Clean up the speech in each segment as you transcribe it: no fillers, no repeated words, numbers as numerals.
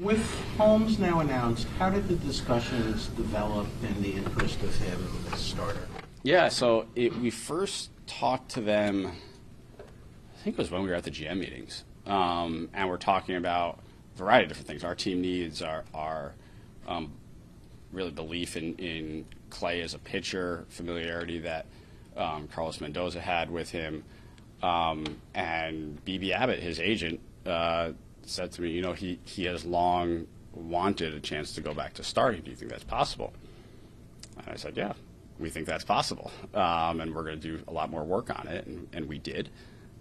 With Holmes now announced, how did the discussions develop in the interest of him as starter? Yeah, so we first talked to them, I think it was when we were at the GM meetings, and we're talking about a variety of different things. Our team needs our really belief in Clay as a pitcher, familiarity that Carlos Mendoza had with him, and B.B. Abbott, his agent, said to me, you know, he has long wanted a chance to go back to starting. Do you think that's possible? And I said, yeah, we think that's possible, and we're going to do a lot more work on it, and we did.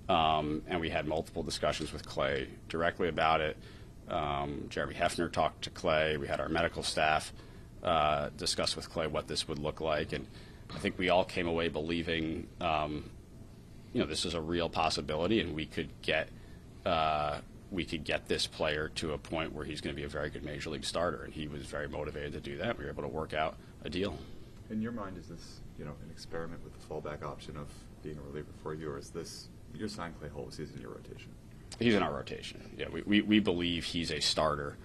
And we had multiple discussions with Clay directly about it. Jeremy Hefner talked to Clay. We had our medical staff discuss with Clay what this would look like, and I think we all came away believing, this is a real possibility, and we could get this player to a point where he's going to be a very good major league starter, and he was very motivated to do that. We were able to work out a deal. In your mind, is this an experiment with the fallback option of being a reliever for you, or is this you're signing Clay Holmes? He's in your rotation. He's in our rotation. Yeah, we believe he's a starter.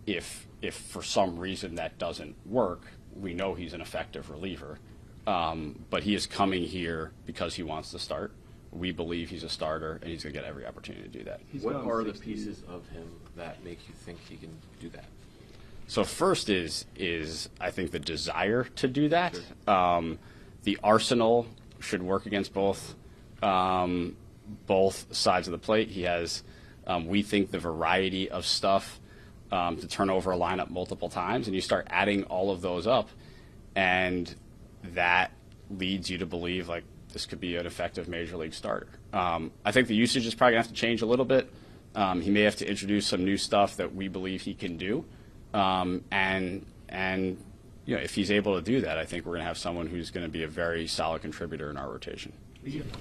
If for some reason that doesn't work, we know he's an effective reliever. But he is coming here because he wants to start. We believe he's a starter, and he's going to get every opportunity to do that. What are the pieces of him that make you think he can do that? So first is I think the desire to do that. Sure. The arsenal should work against both sides of the plate. He has, we think, the variety of stuff to turn over a lineup multiple times, and you start adding all of those up, and that leads you to believe like this could be an effective major league starter. I think the usage is probably going to have to change a little bit. He may have to introduce some new stuff that we believe he can do, and if he's able to do that, I think we're going to have someone who's going to be a very solid contributor in our rotation.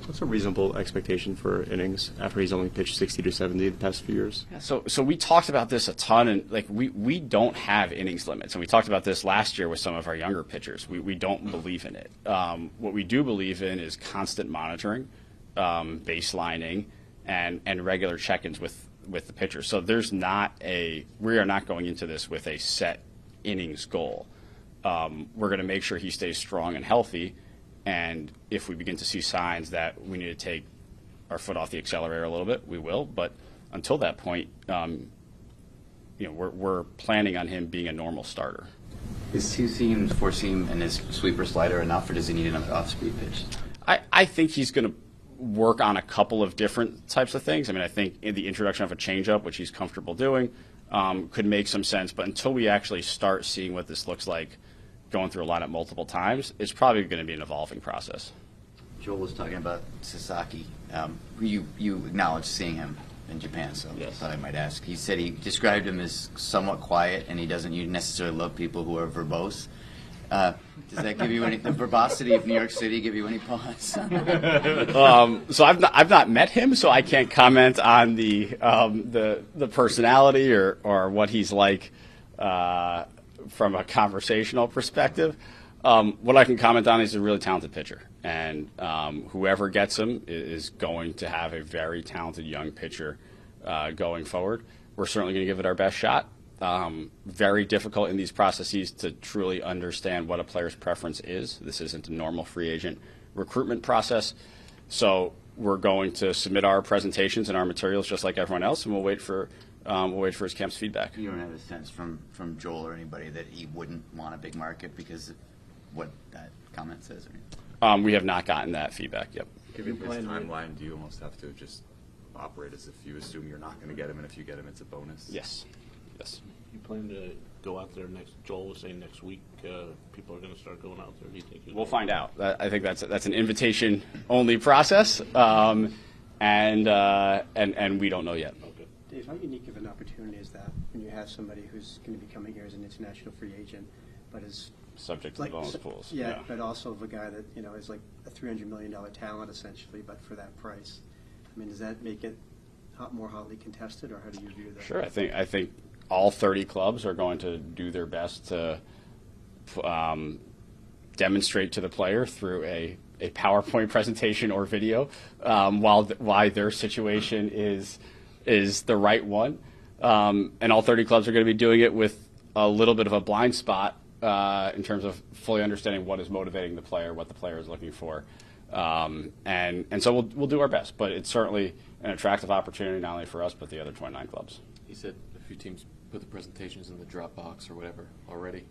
What's a reasonable expectation for innings after he's only pitched 60 to 70 the past few years? Yeah, so we talked about this a ton, and we don't have innings limits, and we talked about this last year with some of our younger pitchers. We don't believe in it. What we do believe in is constant monitoring, baselining, and regular check-ins with the pitcher. So we are not going into this with a set innings goal. We're going to make sure he stays strong and healthy. And if we begin to see signs that we need to take our foot off the accelerator a little bit, we will. But until that point, we're planning on him being a normal starter. Is two-seam, four-seam, and his sweeper slider enough, or does he need another off-speed pitch? I think he's going to work on a couple of different types of things. I mean, I think in the introduction of a changeup, which he's comfortable doing, could make some sense. But until we actually start seeing what this looks like, going through a lineup multiple times, it's probably going to be an evolving process. Joel was talking about Sasaki. You acknowledged seeing him in Japan, so yes. I thought I might ask. He said he described him as somewhat quiet, and he doesn't necessarily love people who are verbose. Does that give you the verbosity of New York City give you any pause? So I've not met him, so I can't comment on the personality or what he's like from a conversational perspective. What I can comment on is he's a really talented pitcher, and whoever gets him is going to have a very talented young pitcher going forward. We're certainly going to give it our best shot. Very difficult in these processes to truly understand what a player's preference is. This isn't a normal free agent recruitment process. So we're going to submit our presentations and our materials just like everyone else, and we'll wait for his camp's feedback. You don't have a sense from Joel or anybody that he wouldn't want a big market because of what that comment says? We have not gotten that feedback yet. Given his timeline, do you almost have to just operate as if you assume you're not going to get him, and if you get him, it's a bonus? Yes. You plan to go out there Joel was saying next week, people are going to start going out there. Do you think we'll find out. I think that's an invitation-only process, and we don't know yet. Okay. Dave, how unique of an opportunity is that when you have somebody who's going to be coming here as an international free agent, but is subject to the bonus pools? Yeah, but also of a guy that is like a $300 million talent essentially, but for that price. I mean, does that make it more hotly contested, or how do you view that? Sure, I think all 30 clubs are going to do their best to demonstrate to the player through a PowerPoint presentation or video why their situation is the right one. And all 30 clubs are going to be doing it with a little bit of a blind spot in terms of fully understanding what is motivating the player, what the player is looking for. And so we'll do our best. But it's certainly an attractive opportunity, not only for us, but the other 29 clubs. He said a few teams put the presentations in the Dropbox or whatever already.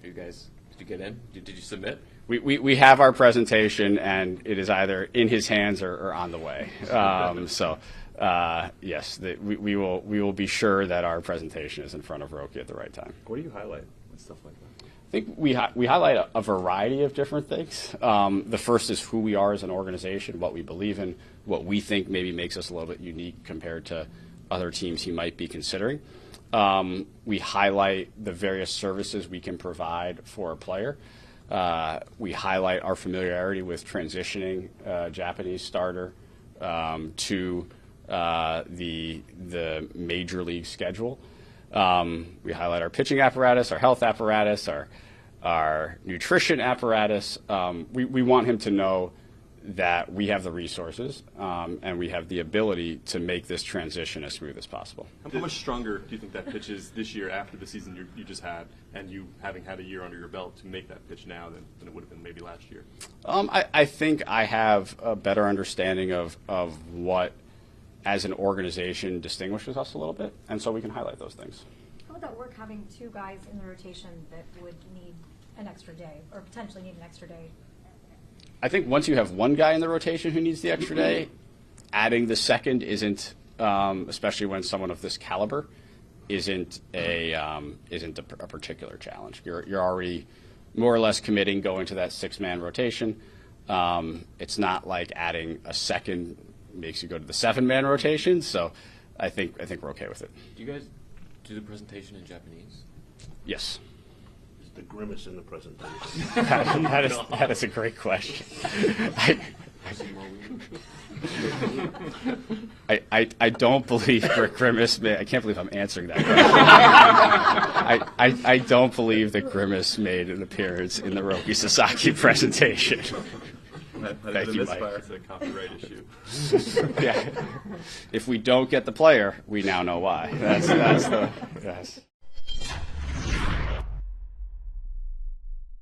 You guys, did you get in? Did you submit? We have our presentation, and it is either in his hands or on the way. Yes, we will be sure that our presentation is in front of Roki at the right time. What do you highlight with stuff like that? I think we highlight a variety of different things. The first is who we are as an organization, what we believe in, what we think maybe makes us a little bit unique compared to other teams he might be considering. We highlight the various services we can provide for a player. We highlight our familiarity with transitioning a Japanese starter to the major league schedule. We highlight our pitching apparatus, our health apparatus, our nutrition apparatus. We want him to know that we have the resources and we have the ability to make this transition as smooth as possible. How much stronger do you think that pitch is this year after the season you just had, and you having had a year under your belt to make that pitch now than it would have been maybe last year? I think I have a better understanding of what, as an organization, distinguishes us a little bit, and so we can highlight those things. How would that work, having two guys in the rotation that would need an extra day, or potentially need an extra day? I think once you have one guy in the rotation who needs the extra day, adding the second isn't, especially when someone of this caliber, isn't a particular challenge. You're already more or less committing going to that 6-man rotation. It's not like adding a second makes you go to the 7-man rotation. So I think we're okay with it. Do you guys do the presentation in Japanese? Yes. The grimace in the presentation. That is a great question. I don't believe that Grimace made. I can't believe I'm answering that question. I don't believe that Grimace made an appearance in the Roki Sasaki presentation. Thank you, Mike. It's a copyright issue. Yeah. If we don't get the player, we now know why. That's the yes.